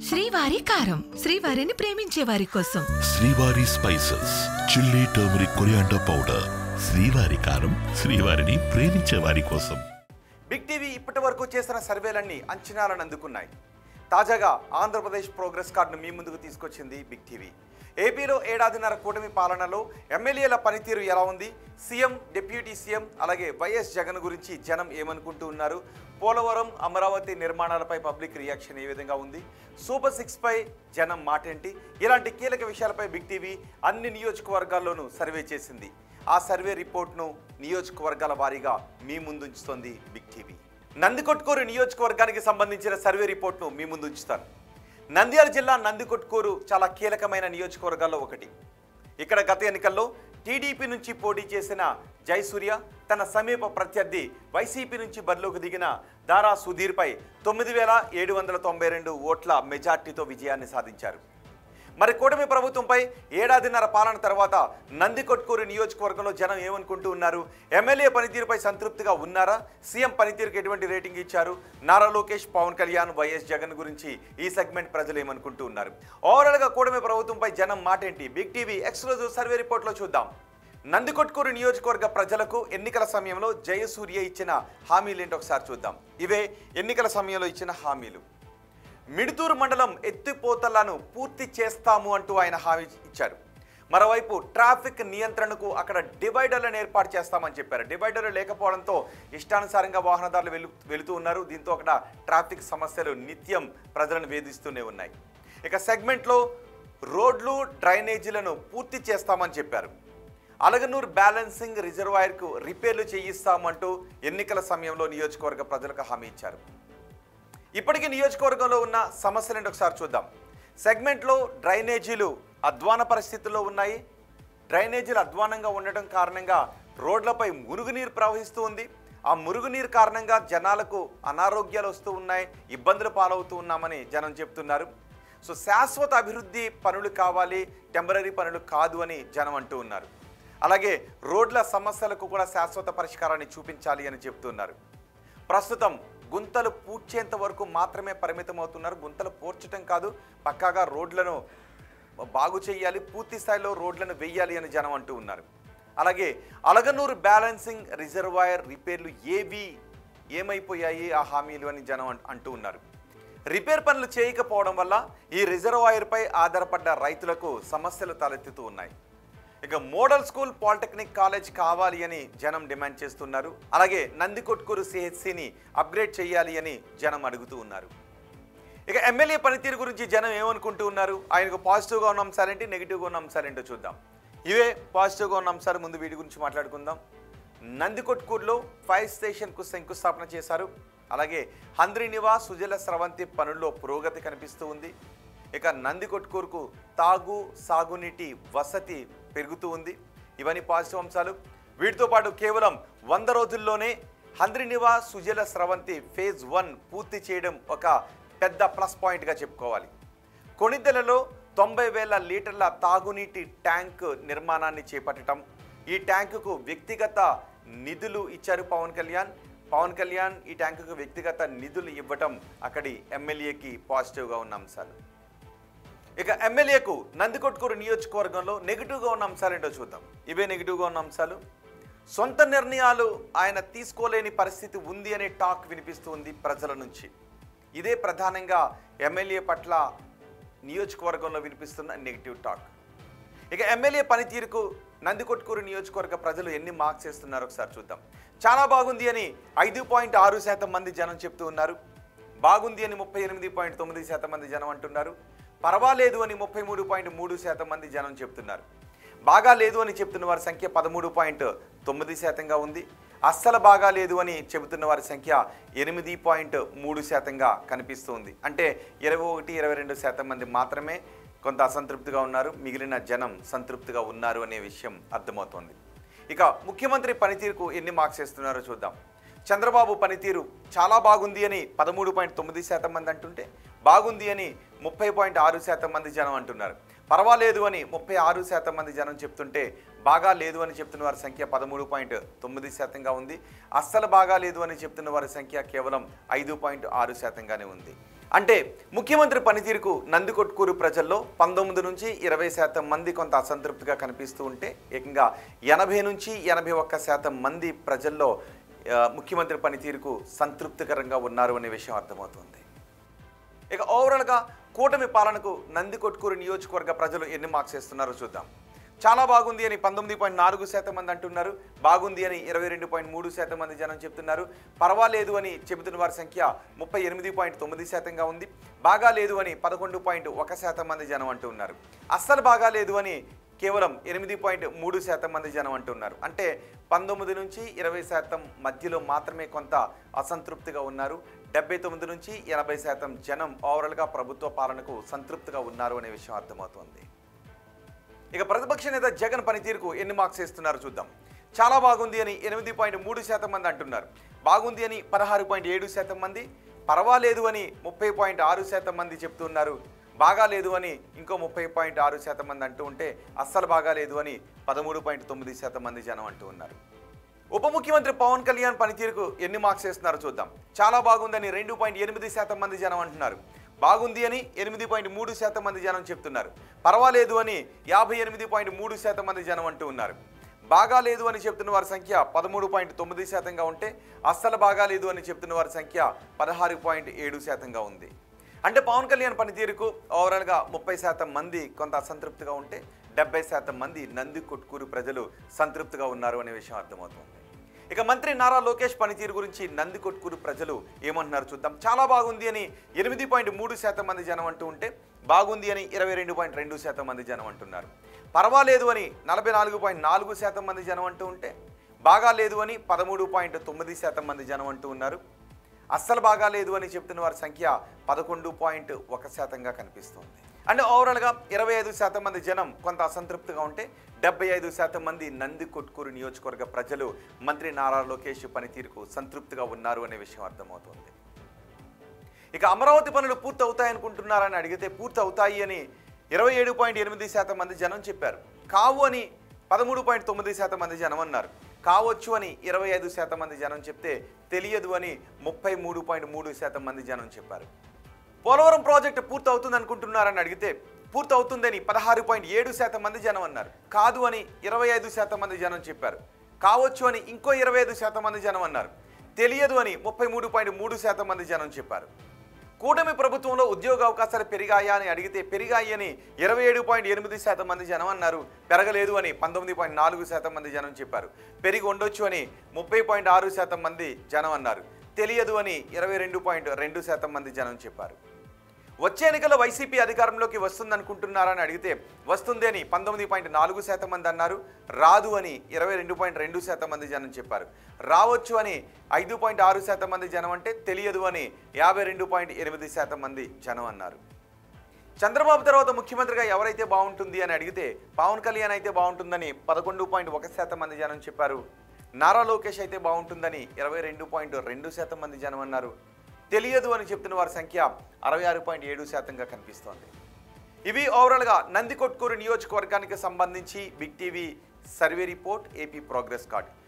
శ్రీవారి కారం, శ్రీవారిని ప్రేమించే వారి కోసం. శ్రీవారి spices, chilli turmeric coriander powder. శ్రీవారి కారం, శ్రీవారిని ప్రేమించే వారి కోసం. బిగ్ టీవీ ఇప్పటి వరకు చేసిన సర్వేలన్నీ అంచనాలను అందుకున్నాయి. తాజాగా ఆంధ్రప్రదేశ్ ప్రోగ్రెస్ కార్డును మీ ముందుకు తీసుకొచ్చింది బిగ్ టీవీ. ఏపీలో ఏడాదిన్నర కూటమి పాలనలో ఎమ్మెల్యేల పనితీరు ఎలా ఉంది, సీఎం, డిప్యూటీ సీఎం అలాగే వైఎస్ జగన్ గురించి జనం ఏమనుకుంటూ ఉన్నారు, పోలవరం, అమరావతి నిర్మాణాలపై పబ్లిక్ రియాక్షన్ ఏ విధంగా ఉంది, సూపర్ 6 పై జనం మాటేంటి, ఇలాంటి కీలక విషయాలపై బిగ్ టీవీ అన్ని నియోజకవర్గాల్లోనూ సర్వే చేసింది. ఆ సర్వే రిపోర్ట్ను నియోజకవర్గాల వారీగా మీ ముందుంచుతోంది బిగ్ టీవీ. నందికొట్కూరు నియోజకవర్గానికి సంబంధించిన సర్వే రిపోర్ట్ను మీ ముందుంచుతాను. నంద్యాల జిల్లా నందికొట్కూరు చాలా కీలకమైన నియోజకవర్గాల్లో ఒకటి. ఇక్కడ గత ఎన్నికల్లో టీడీపీ నుంచి పోటీ చేసిన జయసూర్య తన సమీప ప్రత్యర్థి వైసీపీ నుంచి బరిలోకి దిగిన దారా సుధీర్పై 9,792 ఓట్ల మెజార్టీతో విజయాన్ని సాధించారు. మరి కూటమి ప్రభుత్వంపై ఏడాదిన్నర పాలన తర్వాత నందికొట్కూరు నియోజకవర్గంలో జనం ఏమనుకుంటూ ఉన్నారు, ఎమ్మెల్యే పనితీరుపై సంతృప్తిగా ఉన్నారా, సీఎం పనితీరుకు ఎటువంటి రేటింగ్ ఇచ్చారు, నారా లోకేష్, పవన్ కళ్యాణ్, వైఎస్ జగన్ గురించి ఈ సెగ్మెంట్ ప్రజలు ఏమనుకుంటూ ఉన్నారు, ఓవరాల్గా కూటమి ప్రభుత్వంపై జనం మాటేంటి, బిగ్ టీవీ ఎక్స్క్లూజివ్ సర్వే రిపోర్ట్లో చూద్దాం. నందికొట్కూరు నియోజకవర్గ ప్రజలకు ఎన్నికల సమయంలో జయసూర్య ఇచ్చిన హామీలేంటో ఒకసారి చూద్దాం. ఇవే ఎన్నికల సమయంలో ఇచ్చిన హామీలు. మిడుతూరు మండలం ఎత్తిపోతలను పూర్తి చేస్తాము అంటూ ఆయన హామీ ఇచ్చారు. మరోవైపు ట్రాఫిక్ నియంత్రణకు అక్కడ డివైడర్లను ఏర్పాటు చేస్తామని చెప్పారు. డివైడర్లు లేకపోవడంతో ఇష్టానుసారంగా వాహనదారులు వెళుతూ ఉన్నారు. దీంతో అక్కడ ట్రాఫిక్ సమస్యలు నిత్యం ప్రజలను వేధిస్తూనే ఉన్నాయి. ఇక సెగ్మెంట్లో రోడ్లు, డ్రైనేజీలను పూర్తి చేస్తామని చెప్పారు. అలగనూరు బ్యాలెన్సింగ్ రిజర్వాయర్కు రిపేర్లు చేయిస్తామంటూ ఎన్నికల సమయంలో నియోజకవర్గ ప్రజలకు హామీ ఇచ్చారు. ఇప్పటికీ నియోజకవర్గంలో ఉన్న సమస్యలను ఒకసారి చూద్దాం. సెగ్మెంట్లో డ్రైనేజీలు అధ్వాన పరిస్థితుల్లో ఉన్నాయి. డ్రైనేజీలు అధ్వానంగా ఉండటం కారణంగా రోడ్లపై మురుగునీరు ప్రవహిస్తూ ఉంది. ఆ మురుగునీరు కారణంగా జనాలకు అనారోగ్యాలు వస్తూ ఉన్నాయి, ఇబ్బందులు పాలవుతూ ఉన్నామని జనం చెప్తున్నారు. సో శాశ్వత అభివృద్ధి పనులు కావాలి, టెంపరరీ పనులు కాదు అని జనం అంటూ ఉన్నారు. అలాగే రోడ్ల సమస్యలకు కూడా శాశ్వత పరిష్కారాన్ని చూపించాలి అని చెప్తున్నారు. ప్రస్తుతం గుంతలు పూడ్చేంత వరకు మాత్రమే పరిమితం అవుతున్నారు. గుంతలు పూడ్చడం కాదు, పక్కాగా రోడ్లను బాగు చేయాలి, పూర్తి స్థాయిలో రోడ్లను వేయాలి అని జనం అంటూ ఉన్నారు. అలాగే అలగనూరు బ్యాలెన్సింగ్ రిజర్వాయర్ రిపేర్లు ఏమైపోయాయి ఆ హామీలు అని జనం అంటూ ఉన్నారు. రిపేర్ పనులు చేయకపోవడం వల్ల ఈ రిజర్వాయర్పై ఆధారపడ్డ రైతులకు సమస్యలు తలెత్తుతూ ఉన్నాయి. ఇక మోడల్ స్కూల్, పాలిటెక్నిక్ కాలేజ్ కావాలి అని జనం డిమాండ్ చేస్తున్నారు. అలాగే నందికొట్కూరు సిహెచ్సిని అప్గ్రేడ్ చేయాలి అని జనం అడుగుతూ ఉన్నారు. ఇక ఎమ్మెల్యే పనితీరు గురించి జనం ఏమనుకుంటూ ఉన్నారు, ఆయనకు పాజిటివ్గా ఉన్న అంశాలేంటి, నెగిటివ్గా ఉన్న అంశాలేంటో చూద్దాం. ఇవే పాజిటివ్గా ఉన్న అంశాలు. ముందు వీటి గురించి మాట్లాడుకుందాం. నందికొట్కూరులో ఫైర్ స్టేషన్కు శంకుస్థాపన చేశారు. అలాగే హంద్రి నివాస్, సుజల స్రవంతి పనుల్లో పురోగతి కనిపిస్తూ ఉంది. ఇక నందికొట్కూరుకు తాగు, సాగునీటి వసతి పెరుగుతూ ఉంది. ఇవన్నీ పాజిటివ్ అంశాలు. వీటితో పాటు కేవలం 100 రోజుల్లోనే హంద్రి నివాస్, సుజల స్రవంతి ఫేజ్ 1 పూర్తి చేయడం ఒక పెద్ద ప్లస్ పాయింట్గా చెప్పుకోవాలి. కొణిదెలలో 90,000 లీటర్ల తాగునీటి ట్యాంక్ నిర్మాణాన్ని చేపట్టడం, ఈ ట్యాంకుకు వ్యక్తిగత నిధులు ఇచ్చారు పవన్ కళ్యాణ్ ఈ ట్యాంకుకు వ్యక్తిగత నిధులు ఇవ్వటం అక్కడి ఎమ్మెల్యేకి పాజిటివ్గా ఉన్న అంశాలు. ఇక ఎమ్మెల్యేకు నందికొట్కూరు నియోజకవర్గంలో నెగిటివ్గా ఉన్న అంశాలేంటో చూద్దాం. ఇవే నెగిటివ్గా ఉన్న అంశాలు. సొంత నిర్ణయాలు ఆయన తీసుకోలేని పరిస్థితి ఉంది అనే టాక్ వినిపిస్తుంది ప్రజల నుంచి. ఇదే ప్రధానంగా ఎమ్మెల్యే పట్ల నియోజకవర్గంలో వినిపిస్తున్న నెగిటివ్ టాక్. ఇక ఎమ్మెల్యే పనితీరుకు నందికొట్కూరు నియోజకవర్గ ప్రజలు ఎన్ని మార్క్స్ వేస్తున్నారో ఒకసారి చూద్దాం. చాలా బాగుంది అని 5.6% మంది జనం చెప్తూ ఉన్నారు. బాగుంది అని 38.9% మంది జనం అంటున్నారు. పర్వాలేదు అని 33.3% మంది జనం చెప్తున్నారు. బాగా లేదు అని చెప్తున్న వారి సంఖ్య 13.9%గా ఉంది. అస్సలు బాగా లేదు అని చెబుతున్న వారి సంఖ్య 8.3%గా కనిపిస్తుంది. అంటే 21-22% మంది మాత్రమే కొంత అసంతృప్తిగా ఉన్నారు, మిగిలిన జనం సంతృప్తిగా ఉన్నారు అనే విషయం అర్థమవుతోంది. ఇక ముఖ్యమంత్రి పనితీరుకు ఎన్ని మార్క్స్ ఇస్తున్నారో చూద్దాం. చంద్రబాబు పనితీరు చాలా బాగుంది అని 13.9% మంది అంటుంటే, బాగుంది అని 30.6% మంది జనం అంటున్నారు. పర్వాలేదు అని 36% మంది జనం చెప్తుంటే, బాగా లేదు అని చెప్తున్న వారి సంఖ్య 13.9%గా ఉంది. అస్సలు బాగా లేదు అని చెప్తున్న వారి సంఖ్య కేవలం 5.6%గానే ఉంది. అంటే ముఖ్యమంత్రి పనితీరుకు నందికొట్కూరు ప్రజల్లో 19 నుంచి 20% మంది కొంత అసంతృప్తిగా కనిపిస్తూ ఉంటే ఏకంగా 80 నుంచి 81% మంది ప్రజల్లో ముఖ్యమంత్రి పనితీరుకు సంతృప్తికరంగా ఉన్నారు అనే విషయం అర్థమవుతుంది. ఇక ఓవరాల్గా కూటమి పాలనకు నందికొట్కూరు నియోజకవర్గ ప్రజలు ఎన్ని మార్క్స్ ఇస్తున్నారో చూద్దాం. చాలా బాగుంది అని 19.4% మంది అంటున్నారు. బాగుంది అని 22.3% మంది జనం చెప్తున్నారు. పర్వాలేదు అని చెబుతున్న వారి సంఖ్య 38.9%గా ఉంది. బాగా లేదు అని 11.1% మంది జనం అంటున్నారు. అస్సలు బాగా లేదు అని కేవలం 8.3% మంది జనం అంటున్నారు. అంటే 19 నుంచి 20% మధ్యలో మాత్రమే కొంత అసంతృప్తిగా ఉన్నారు. 79 నుంచి 80% జనం ఓవరాల్గా ప్రభుత్వ పాలనకు సంతృప్తిగా ఉన్నారు అనే విషయం అర్థమవుతోంది. ఇక ప్రతిపక్ష నేత జగన్ పనితీరుకు ఎన్ని మార్క్స్ ఇస్తున్నారో చూద్దాం. చాలా బాగుంది అని 8.3% మంది అంటున్నారు. బాగుంది అని 16.7% మంది, పర్వాలేదు అని 30.6% మంది చెప్తున్నారు. బాగా లేదు అని ఇంకో 30.6% మంది అంటూ ఉంటే అస్సలు బాగా లేదు అని 13.9% మంది జనం అంటూ ఉన్నారు. ఉప ముఖ్యమంత్రి పవన్ కళ్యాణ్ పనితీరుకు ఎన్ని మార్క్స్ ఇస్తున్నారో చూద్దాం. చాలా బాగుందని 2.8% మంది జనం అంటున్నారు. బాగుంది అని 8.3% మంది జనం చెప్తున్నారు. పర్వాలేదు అని 58.3% మంది జనం అంటూ ఉన్నారు. బాగా లేదు అని చెప్తున్న వారి సంఖ్య 13.9%గా ఉంటే అస్సలు బాగా లేదు అని చెప్తున్న వారి సంఖ్య 16.7%గా ఉంది. అంటే పవన్ కళ్యాణ్ పనితీరుకు ఓవరాల్గా 30% మంది కొంత అసంతృప్తిగా ఉంటే 70% మంది నందికొట్కూరు ప్రజలు సంతృప్తిగా ఉన్నారు అనే విషయం అర్థమవుతుంది. ఇక మంత్రి నారా లోకేష్ పనితీరు గురించి నందికొట్కూరు ప్రజలు ఏమంటున్నారు చూద్దాం. చాలా బాగుంది అని 8.3% మంది జనం అంటూ ఉంటే బాగుంది అని 22.2% మంది జనం అంటున్నారు. పర్వాలేదు అని 44.4% మంది జనం అంటూ ఉంటే బాగా లేదు అని 13.9% మంది జనం అంటూ ఉన్నారు. అస్సలు బాగా లేదు అని చెప్తున్న వారి సంఖ్య 11.1%గా కనిపిస్తుంది. అంటే ఓవరాల్గా 25% మంది జనం కొంత అసంతృప్తిగా ఉంటే 75% మంది నందికొట్కూరు నియోజకవర్గ ప్రజలు మంత్రి నారా లోకేష్ పనితీరుకు సంతృప్తిగా ఉన్నారు అనే విషయం అర్థమవుతుంది. ఇక అమరావతి పనులు పూర్తి అవుతాయనుకుంటున్నారని అడిగితే పూర్తి అవుతాయి అని 27.8% మంది జనం చెప్పారు. కావు అని 13.9% మంది జనం అన్నారు. కావచ్చు అని 25% మంది జనం చెప్తే తెలియదు అని 33.3% మంది జనం చెప్పారు. పోలవరం ప్రాజెక్టు పూర్తి అవుతుంది అనుకుంటున్నారని అడిగితే పూర్తి అవుతుందని 16.7% మంది జనం అన్నారు. కాదు అని 25% మంది జనం చెప్పారు. కావచ్చు అని ఇంకో 25% మంది జనం అన్నారు. తెలియదు అని 33.3% మంది జనం చెప్పారు. కూటమి ప్రభుత్వంలో ఉద్యోగ అవకాశాలు పెరిగాయా అని అడిగితే పెరిగాయి అని 27.8% మంది జనం అన్నారు. పెరగలేదు అని 19.4% మంది జనం చెప్పారు. పెరిగి ఉండొచ్చు అని 30.6% మంది జనం అన్నారు. తెలియదు అని 22.2% మంది జనం చెప్పారు. వచ్చే ఎన్నికల్లో వైసీపీ అధికారంలోకి వస్తుందనుకుంటున్నారని అడిగితే వస్తుంది అని 19.4% మంది అన్నారు. రాదు అని 22.2% మంది జనం చెప్పారు. రావచ్చు అని 5.6% మంది జనం అంటే తెలియదు అని 52.8% మంది జనం అన్నారు. చంద్రబాబు తర్వాత ముఖ్యమంత్రిగా ఎవరైతే బాగుంటుంది అని అడిగితే పవన్ కళ్యాణ్ అయితే బాగుంటుందని 11.1% మంది జనం చెప్పారు. నారా లోకేష్ అయితే బాగుంటుందని 22.2% మంది జనం అన్నారు. తెలియదు అని చెప్తున్న వారి సంఖ్య 66.7%గా కనిపిస్తోంది. ఇవి ఓవరాల్గా నందికొట్కూరు నియోజకవర్గానికి సంబంధించి big TV survey report, AP progress card.